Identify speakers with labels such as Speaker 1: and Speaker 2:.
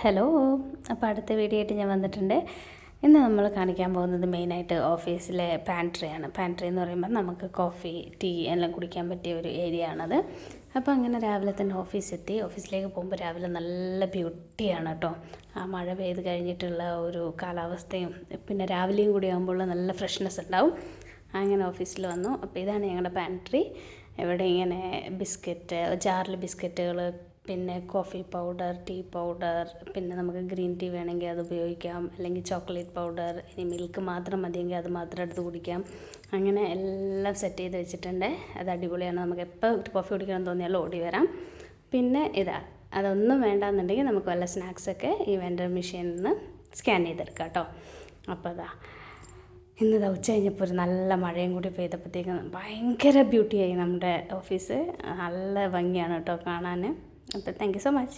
Speaker 1: Hello, അപ്പോൾ അടുത്ത video ആയിട്ട് ഞാൻ വന്നിട്ടുണ്ട്. ഇന്ന് നമ്മൾ കാണിക്കാൻ പോകുന്നത് മെയിനായിട്ട് ഓഫീസിലെ പാൻട്രിയാണ്. പാൻട്രി എന്ന് പറയുമ്പോൾ നമുക്ക് കോഫി, ടീ എല്ലാം കുടിക്കാൻ പറ്റിയ ഒരു ഏരിയ ആണത്. അപ്പോൾ അങ്ങനെ രാവിലെ തന്നെ ഓഫീസിലെത്തി. ഓഫീസിലേക്ക് പോകുമ്പോൾ രാവിലെ നല്ല ബ്യൂട്ടിയാണ് കേട്ടോ. ആ മഴ പെയ്ത് കഴിഞ്ഞിട്ടുള്ള ഒരു കാലാവസ്ഥയും പിന്നെ രാവിലെയും കൂടി ആകുമ്പോൾ നല്ല ഫ്രഷ്നെസ് ഉണ്ടാവും. അങ്ങനെ ഓഫീസിൽ വന്നു. അപ്പോൾ ഇതാണ് ഞങ്ങളുടെ പാൻട്രി. ഇവിടെ ഇങ്ങനെ ബിസ്ക്കറ്റ്, ജാറിൽ ബിസ്ക്കറ്റുകൾ, പിന്നെ കോഫി പൗഡർ, ടീ പൗഡർ, പിന്നെ നമുക്ക് ഗ്രീൻ ടീ വേണമെങ്കിൽ അത് ഉപയോഗിക്കാം, അല്ലെങ്കിൽ ചോക്ലേറ്റ് പൗഡർ, ഇനി മിൽക്ക് മാത്രം മതിയെങ്കിൽ അത് മാത്രം എടുത്ത് കുടിക്കാം. അങ്ങനെ എല്ലാം സെറ്റ് ചെയ്ത് വെച്ചിട്ടുണ്ട്. അത് അടിപൊളിയാണ്. നമുക്ക് എപ്പോൾ കോഫി കുടിക്കണം തോന്നിയാലും ഓടി വരാം. പിന്നെ അതൊന്നും വേണ്ടാന്നുണ്ടെങ്കിൽ നമുക്ക് വല്ല സ്നാക്സൊക്കെ ഈ വെൻഡർ മെഷീനിൽ നിന്ന് സ്കാൻ ചെയ്തെടുക്കാം കേട്ടോ. അപ്പോൾ ഇന്ന് ഉച്ച കഴിഞ്ഞപ്പോൾ ഒരു നല്ല മഴയും കൂടി പെയ്തപ്പോഴത്തേക്കും ഭയങ്കര ബ്യൂട്ടിയായി നമ്മുടെ ഓഫീസ്. നല്ല ഭംഗിയാണ് കേട്ടോ കാണാൻ. അപ്പോൾ താങ്ക് യു സോ മച്ച്.